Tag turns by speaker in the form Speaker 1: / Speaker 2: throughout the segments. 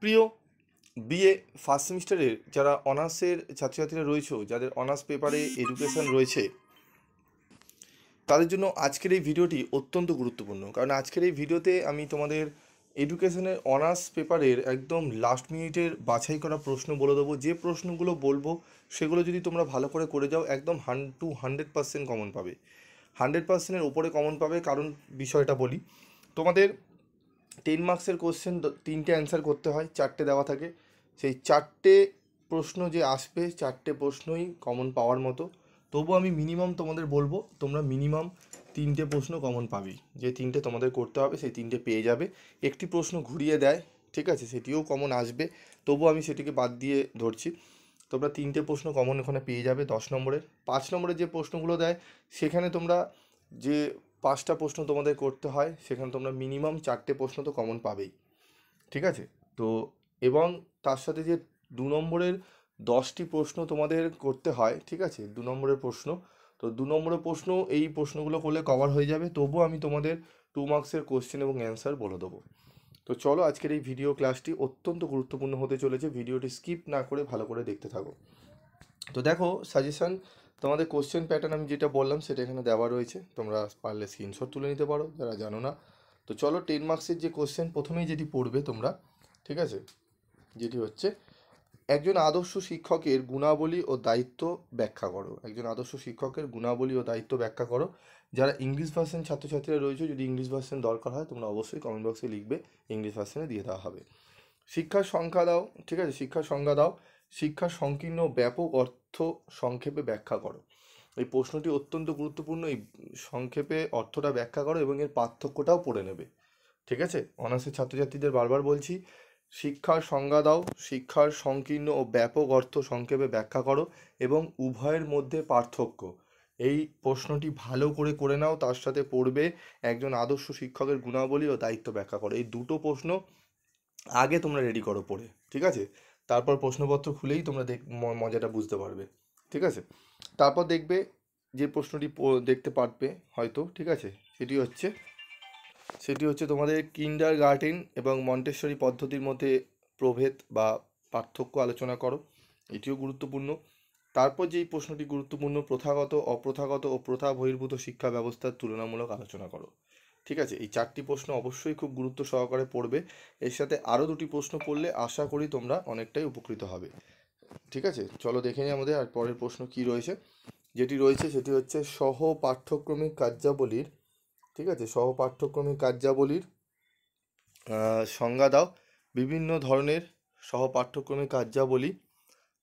Speaker 1: প্রিয় BA first সেমিস্টারের যারা অনার্সের ছাত্রছাত্রীরা রয়েছে, যাদের অনার্স পেপারে এডুকেশন রয়েছে, তাদের জন্য আজকের এই ভিডিওটি অত্যন্ত গুরুত্বপূর্ণ। কারণ আজকের এই ভিডিওতে আমি তোমাদের এডুকেশনের অনার্স পেপারের একদম লাস্ট মিনিটের বাছাই করা প্রশ্ন বলে দেবো। যে প্রশ্নগুলো বলবো সেগুলো যদি তোমরা ভালো করে যাও, একদম 100% কমন পাবে। 100%-এর ওপরে কমন পাবে। কারণ বিষয়টা বলি, তোমাদের 10 মার্কসের কোশ্চেন 3টে অ্যান্সার করতে হয়, 4টে দেওয়া থাকে। সেই 4টে প্রশ্ন যে আসবে, 4টে প্রশ্নই কমন পাওয়ার মতো। তবু আমি মিনিমাম তোমাদের বলবো, তোমরা মিনিমাম 3টে প্রশ্ন কমন পাবেই। যে 3টে তোমাদের করতে হবে সেই 3টে পেয়ে যাবে। একটি প্রশ্ন ঘুরিয়ে দেয়, ঠিক আছে, সেটিও কমন আসবে, তবু আমি সেটিকে বাদ দিয়ে ধরছি। তোমরা 3টে প্রশ্ন কমন ওখানে পেয়ে যাবে 10 নম্বরের। 5 নম্বরের যে প্রশ্নগুলো দেয় সেখানে তোমরা যে 5টা প্রশ্ন তোমাদের করতে হয়, সেখানে তোমরা মিনিমাম 4টে প্রশ্ন তো কমন পাবেই, ঠিক আছে। তো এবং তার সাথে যে 2 নম্বরের 10টি প্রশ্ন তোমাদের করতে হয়, ঠিক আছে, 2 নম্বরের প্রশ্ন। তো 2 নম্বরের প্রশ্ন, এই প্রশ্নগুলো করলে কভার হয়ে যাবে। তবুও আমি তোমাদের 2 মার্কসের কোশ্চেন এবং অ্যান্সার বলে দেবো। তো চলো, আজকের এই ভিডিও ক্লাসটি অত্যন্ত গুরুত্বপূর্ণ হতে চলেছে। ভিডিওটি স্কিপ না করে ভালো করে দেখতে থাকো। তো দেখো, সাজেশন, তোমাদের কোশ্চেন প্যাটার্ন আমি যেটা বললাম সেটা এখানে দেওয়া রয়েছে। তোমরা পারলে স্ক্রিনশট তুলে নিতে পারো যারা জানো না। তো চলো, 10 মার্কসের যে কোশ্চেন প্রথমেই যেটি পড়বে তোমরা, ঠিক আছে, যেটি হচ্ছে একজন আদর্শ শিক্ষকের গুণাবলী ও দায়িত্ব ব্যাখ্যা করো। একজন আদর্শ শিক্ষকের গুণাবলী ও দায়িত্ব ব্যাখ্যা করো। যারা ইংলিশ ভার্সন ছাত্রছাত্রীরা রয়েছে, যদি ইংলিশ ভার্সন দরকার হয় তোমরা অবশ্যই কমেন্ট বক্সে লিখবে, ইংলিশ ভার্সনে দিয়ে দেওয়া হবে। শিক্ষার সংখ্যা দাও, ঠিক আছে, শিক্ষার সংজ্ঞা দাও। শিক্ষার সংকীর্ণ ব্যাপক অর্থ সংক্ষেপে ব্যাখ্যা করো। এই প্রশ্নটি অত্যন্ত গুরুত্বপূর্ণ। এই সংক্ষেপে অর্থটা ব্যাখ্যা করো এবং এর পার্থক্যটাও পড়ে নেবে, ঠিক আছে। অনার্সের ছাত্রছাত্রীদের বারবার বলছি, শিক্ষার সংজ্ঞা দাও, শিক্ষার সংকীর্ণ ও ব্যাপক অর্থ সংক্ষেপে ব্যাখ্যা করো এবং উভয়ের মধ্যে পার্থক্য। এই প্রশ্নটি ভালো করে নাও। তার সাথে পড়বে একজন আদর্শ শিক্ষকের গুণাবলী ও দায়িত্ব ব্যাখ্যা করো। এই দুটো প্রশ্ন আগে তোমরা রেডি করো পড়ে, ঠিক আছে। তারপর প্রশ্নপত্র খুলেই তোমরা মজাটা বুঝতে পারবে, ঠিক আছে। তারপর দেখবে যে প্রশ্নটি দেখতে পারবে হয়তো, ঠিক আছে, সেটি হচ্ছে তোমাদের কিন্ডার গার্ডেন এবং মন্টেসরি পদ্ধতির মধ্যে প্রভেদ বা পার্থক্য আলোচনা করো। এটিও গুরুত্বপূর্ণ। তারপর যেই প্রশ্নটি গুরুত্বপূর্ণ, প্রথাগত, অপ্রথাগত ও প্রথা বহির্ভূত শিক্ষা ব্যবস্থার তুলনামূলক আলোচনা করো, ঠিক আছে। এই 4টি প্রশ্ন অবশ্যই খুব গুরুত্ব সহকারে পড়বে। এর সাথে আরও 2টি প্রশ্ন পড়লে আশা করি তোমরা অনেকটাই উপকৃত হবে, ঠিক আছে। চলো দেখে নিই আমাদের আর পরের প্রশ্ন কি রয়েছে। যেটি রয়েছে সেটি হচ্ছে সহ পাঠ্যক্রমিক কার্যাবলীর, ঠিক আছে, সহ পাঠ্যক্রমিক কার্যাবলীর সংজ্ঞা দাও। বিভিন্ন ধরনের সহ পাঠ্যক্রমিক কার্যাবলী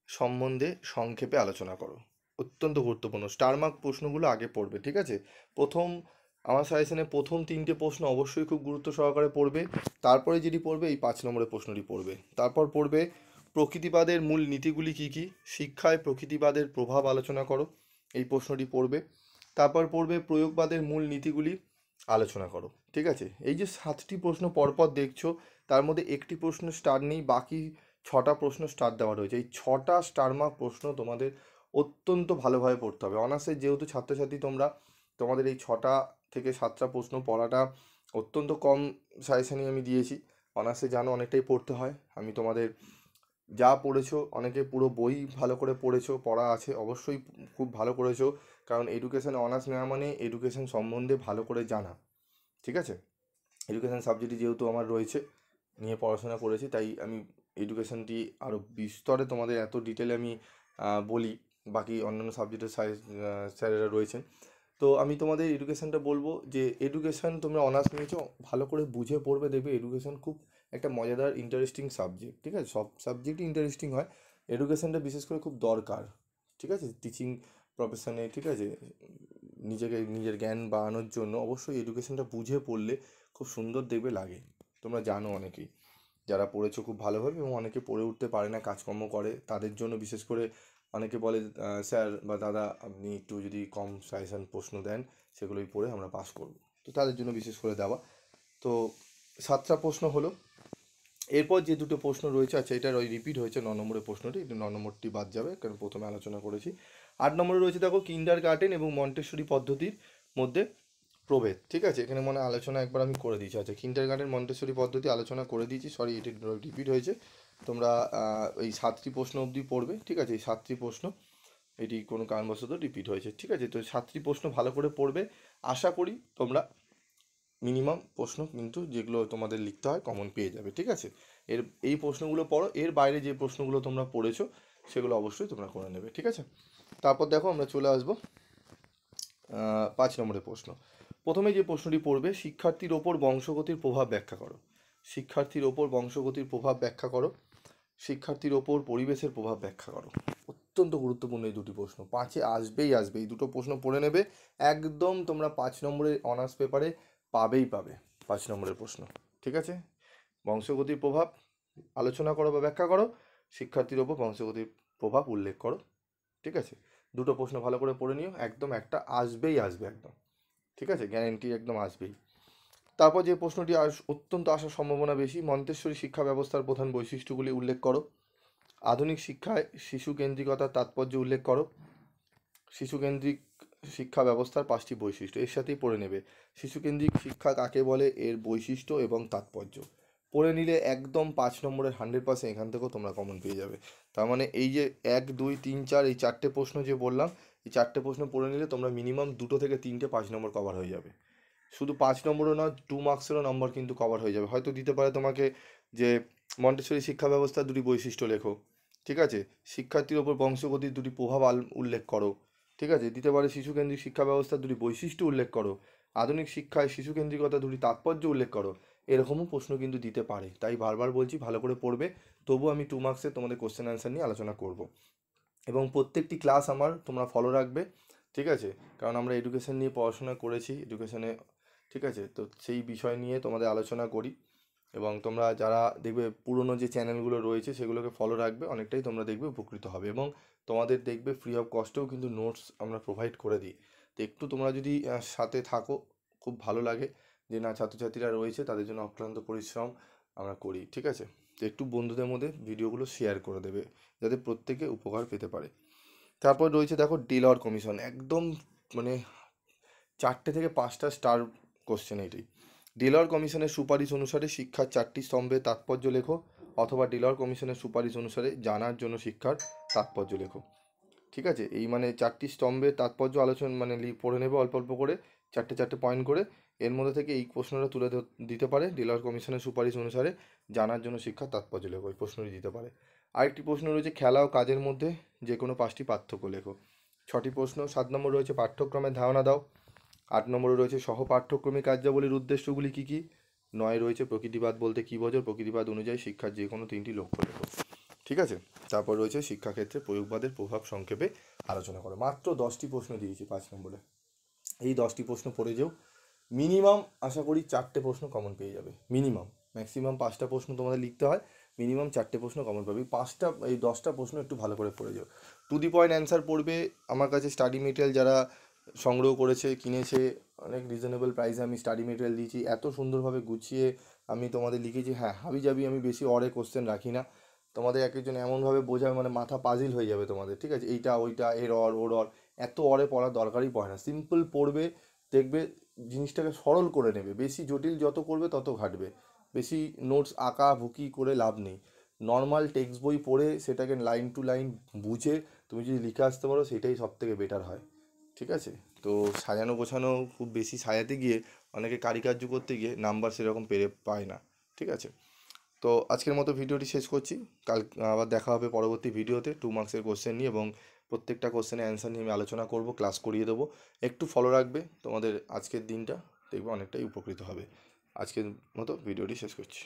Speaker 1: সম্বন্ধে সংক্ষেপে আলোচনা করো। অত্যন্ত গুরুত্বপূর্ণ। স্টার মার্ক প্রশ্নগুলো আগে পড়বে, ঠিক আছে। প্রথম, আমার সাজেশনে প্রথম 3টে প্রশ্ন অবশ্যই খুব গুরুত্ব সহকারে পড়বে। তারপরে যেটি পড়বে এই 5 নম্বরের প্রশ্নটি পড়বে। তারপর পড়বে প্রকৃতিবাদের মূল নীতিগুলি কী কী, শিক্ষায় প্রকৃতিবাদের প্রভাব আলোচনা করো, এই প্রশ্নটি পড়বে। তারপর পড়বে প্রয়োগবাদের মূল নীতিগুলি আলোচনা করো, ঠিক আছে। এই যে 7টি প্রশ্ন পরপর দেখছো, তার মধ্যে একটি প্রশ্ন স্টার নেই, বাকি 6টা প্রশ্ন স্টার দেওয়া রয়েছে। এই 6টা স্টার মার্ক প্রশ্ন তোমাদের অত্যন্ত ভালোভাবে পড়তে হবে। অনার্সের যেহেতু ছাত্রছাত্রী তোমরা, তোমাদের এই 6টা থেকে 7টা প্রশ্ন পড়াটা অত্যন্ত কম সাজেশনই আমি দিয়েছি। অনার্সে জানো অনেকটাই পড়তে হয়। আমি তোমাদের যা পড়েছো, অনেকে পুরো বই ভালো করে পড়েছো, পড়া আছে, অবশ্যই খুব ভালো করেছো। কারণ এডুকেশন অনার্স নেওয়া মানে এডুকেশন সম্বন্ধে ভালো করে জানা, ঠিক আছে। এডুকেশন সাবজেক্টটি যেহেতু আমার রয়েছে, নিয়ে পড়াশোনা করেছি, তাই আমি এডুকেশনটি আরও বিস্তরে তোমাদের এত ডিটেলে আমি বলি। বাকি অন্যান্য সাবজেক্টের স্যারেরা রয়েছেন। তো আমি তোমাদের এডুকেশনটা বলবো যে এডুকেশন তোমরা অনার্স নিয়েছো, ভালো করে বুঝে পড়বে, দেখবে এডুকেশন খুব একটা মজাদার ইন্টারেস্টিং সাবজেক্ট, ঠিক আছে। সব সাবজেক্টই ইন্টারেস্টিং হয়, এডুকেশনটা বিশেষ করে খুব দরকার, ঠিক আছে, টিচিং প্রফেশনে, ঠিক আছে। নিজের জ্ঞান বাড়ানোর জন্য অবশ্যই এডুকেশনটা বুঝে পড়লে খুব সুন্দর দেখবে লাগে। তোমরা জানো অনেকেই যারা পড়েছো খুব ভালোভাবে, এবং অনেকে পড়ে উঠতে পারে না, কাজকর্ম করে, তাদের জন্য বিশেষ করে অনেকে বলে স্যার বা দাদা আপনি একটু যদি কম সাজেশন প্রশ্ন দেন, সেগুলোই পড়ে আমরা পাস করব। তো তাদের জন্য বিশেষ করে দেওয়া। তো 7টা প্রশ্ন হলো। এরপর যে দুটো প্রশ্ন রয়েছে, আচ্ছা এটার ওই রিপিট হয়েছে 9 নম্বরের প্রশ্নটি, এটা 9 নম্বরটি বাদ যাবে কারণ প্রথমে আলোচনা করেছি। 8 নম্বরে রয়েছে দেখো কিন্ডার গার্ডেন এবং মন্টেসরি পদ্ধতির মধ্যে প্রভেদ, ঠিক আছে। এখানে মনে হয় আলোচনা একবার আমি করে দিয়েছি। আচ্ছা, কিন্ডারগার্টেন মন্টেসরি পদ্ধতি আলোচনা করে দিয়েছি, সরি এটি রিপিট হয়েছে। তোমরা এই 7টি প্রশ্ন অবধি পড়বে, ঠিক আছে। এই 7টি প্রশ্ন, এটি কোনো কারণবশত রিপিট হয়েছে, ঠিক আছে। তো 7টি প্রশ্ন ভালো করে পড়বে, আশা করি তোমরা মিনিমাম প্রশ্ন কিন্তু যেগুলো তোমাদের লিখতে হয় কমন পেয়ে যাবে, ঠিক আছে। এই প্রশ্নগুলো পড়ো, এর বাইরে যে প্রশ্নগুলো তোমরা পড়েছো সেগুলো অবশ্যই তোমরা করে নেবে, ঠিক আছে। তারপর দেখো আমরা চলে আসবো 5 নম্বরের প্রশ্ন। প্রথমে যে প্রশ্নটি পড়বে, শিক্ষার্থীর ওপর বংশগতির প্রভাব ব্যাখ্যা করো। শিক্ষার্থীর ওপর বংশগতির প্রভাব ব্যাখ্যা করো। শিক্ষার্থীর ওপর পরিবেশের প্রভাব ব্যাখ্যা করো। অত্যন্ত গুরুত্বপূর্ণ এই দুটি প্রশ্ন, 5-এ আসবেই আসবে। এই দুটো প্রশ্ন পড়ে নেবে, একদম তোমরা 5 নম্বরের অনার্স পেপারে পাবেই পাবে 5 নম্বরের প্রশ্ন, ঠিক আছে। বংশগতির প্রভাব আলোচনা করো বা ব্যাখ্যা করো, শিক্ষার্থীর ওপর বংশগতির প্রভাব উল্লেখ করো, ঠিক আছে। দুটো প্রশ্ন ভালো করে পড়ে নিও, একদম একটা আসবেই আসবে একদম, ঠিক আছে, গ্যারেন্টি একদম আসবেই। তারপর যে প্রশ্নটি অত্যন্ত আসার সম্ভাবনা বেশি, মন্তেশ্বরী শিক্ষা ব্যবস্থার প্রধান বৈশিষ্ট্যগুলি উল্লেখ করো। আধুনিক শিক্ষায় শিশু কেন্দ্রিকতার তাৎপর্য উল্লেখ করো। শিশুকেন্দ্রিক শিক্ষা ব্যবস্থার 5টি বৈশিষ্ট্য, এর সাথেই পড়ে নেবে। শিশুকেন্দ্রিক শিক্ষা কাকে বলে, এর বৈশিষ্ট্য এবং তাৎপর্য পড়ে নিলে একদম 5 নম্বরের 100% এখান থেকেও তোমরা কমন পেয়ে যাবে। তার মানে এই যে 1, 2, 3, 4 এই 4টে প্রশ্ন যে বললাম, এই 4টে প্রশ্ন পড়ে নিলে তোমরা মিনিমাম 2 থেকে 3টে 5 নম্বর কভার হয়ে যাবে। শুধু 5 নম্বরও না, 2 মার্কসেরও নম্বর কিন্তু কভার হয়ে যাবে। হয়তো দিতে পারে তোমাকে যে মন্টেসরি শিক্ষা ব্যবস্থার 2টি বৈশিষ্ট্য লেখো, ঠিক আছে। শিক্ষার্থীর ওপর বংশগতির 2টি প্রভাব উল্লেখ করো, ঠিক আছে। দিতে পারে শিশুকেন্দ্রিক শিক্ষা ব্যবস্থার 2টি বৈশিষ্ট্য উল্লেখ করো। আধুনিক শিক্ষায় শিশুকেন্দ্রিকতা 2টি তাৎপর্য উল্লেখ করো। এরকমও প্রশ্ন কিন্তু দিতে পারে, তাই বারবার বলছি ভালো করে পড়বে। তবু আমি 2 মার্কসে তোমাদের কোশ্চেন অ্যান্সার নিয়ে আলোচনা করব, এবং প্রত্যেকটি ক্লাস আমার তোমরা ফলো রাখবে, ঠিক আছে। কারণ আমরা এডুকেশন নিয়ে পড়াশোনা করেছি, এডুকেশনে, ঠিক আছে। তো সেই বিষয় নিয়ে তোমাদের আলোচনা করি, এবং তোমরা যারা দেখবে পুরনো যে চ্যানেলগুলো রয়েছে সেগুলোকে ফলো রাখবে, অনেকটাই তোমরা দেখবে উপকৃত হবে। এবং তোমাদের দেখবে ফ্রি অফ কস্টেও কিন্তু নোটস আমরা প্রোভাইড করে দিই। তো একটু তোমরা যদি সাথে থাকো, খুব ভালো লাগে যে না, ছাত্রছাত্রীরা রয়েছে, তাদের জন্য অক্লান্ত পরিশ্রম আমরা করি, ঠিক আছে। তো একটু বন্ধুদের মধ্যে ভিডিওগুলো শেয়ার করে দেবে, যাতে প্রত্যেকে উপকার পেতে পারে। তারপর রয়েছে দেখো ডেলর কমিশন, একদম মানে 4টে থেকে 5টা স্টার কোশ্চেন এটি। ডেলর কমিশনের সুপারিশ অনুসারে শিক্ষার 4টি স্তম্ভের তাৎপর্য লেখো, অথবা ডেলর কমিশনের সুপারিশ অনুসারে জানার জন্য শিক্ষার তাৎপর্য লেখো, ঠিক আছে। এই মানে 4টি স্তম্ভের তাৎপর্য আলোচনা মানে পড়ে নেবে অল্প অল্প করে, 4টে পয়েন্ট করে। এর মধ্যে থেকে এই প্রশ্নটা তুলে দিতে পারে, ডেলর কমিশনের সুপারিশ অনুসারে জানার জন্য শিক্ষার তাৎপর্য লেখো, এই প্রশ্নটি দিতে পারে। আরেকটি প্রশ্ন রয়েছে খেলা ও কাজের মধ্যে যে কোনো 5টি পার্থক্য লেখো। 6টি প্রশ্ন। 7 নম্বর রয়েছে পাঠ্যক্রমের ধারণা দাও। 8 নম্বরে রয়েছে সহ পাঠ্যক্রমিক কার্যাবলীর উদ্দেশ্যগুলি কী কী। 9 রয়েছে প্রকৃতিবাদ বলতে কী বোঝো, প্রকৃতিবাদ অনুযায়ী শিক্ষার যে কোনো 3টি লক্ষ্য লেখো, ঠিক আছে। তারপর রয়েছে শিক্ষাক্ষেত্রে প্রয়োগবাদের প্রভাব সংক্ষেপে আলোচনা করো। মাত্র 10টি প্রশ্ন দিয়েছি 5 নম্বরে, এই 10টি প্রশ্ন পড়ে যেও, মিনিমাম আশা করি 4টে প্রশ্ন কমন পেয়ে যাবে। মিনিমাম, ম্যাক্সিমাম 5টা প্রশ্ন তোমাদের লিখতে হয়, মিনিমাম 4টে প্রশ্ন কমন পাবে। 10টা প্রশ্ন একটু ভালো করে পড়ে যাও। টু দি পয়েন্ট অ্যান্সার পড়বে। আমার কাছে স্টাডি মেটেরিয়াল যারা সংগ্রহ করেছে, কিনেছে, অনেক রিজনেবল প্রাইসে আমি স্টাডি মেটেরিয়াল দিয়েছি, এত সুন্দরভাবে গুছিয়ে আমি তোমাদের লিখেছি। হ্যাঁ, হাবিজাবি আমি বেশি অরে কোশ্চেন রাখি না, তোমাদের এক একজন এমনভাবে বোঝাবে মানে মাথা পাজিল হয়ে যাবে তোমাদের, ঠিক আছে। এইটা ওইটা, এর অর ওর অর, এত অরে পড়ার দরকারই পড়ে না। সিম্পল পড়বে, দেখবে জিনিসটাকে সরল করে নেবে। বেশি জটিল যত করবে তত ঘাটবে। বেশি নোটস আঁকা ভুকি করে লাভ নেই। নর্মাল টেক্সট বই পড়ে সেটাকে লাইন টু লাইন বুঝে তুমি যদি লিখে আসতে পারো, সেটাই সব থেকে বেটার হয়, ঠিক আছে। তো সাজানো গোছানো খুব বেশি সাজাতে গিয়ে অনেকে কারিকার্য করতে গিয়ে নাম্বার সেরকম পায় না, ঠিক আছে। তো আজকের মতো ভিডিওটি শেষ করছি। কাল আবার দেখা হবে পরবর্তী ভিডিওতে 2 মার্কসের কোশ্চেন নিয়ে, এবং প্রত্যেকটা কোশ্চেনের অ্যান্সার নিয়ে আমি আলোচনা করব, ক্লাস করিয়ে দেবো। একটু ফলো রাখবে, তোমাদের আজকের দিনটা দেখবে অনেকটাই উপকৃত হবে। আজকের মতো ভিডিওটি শেষ করছি।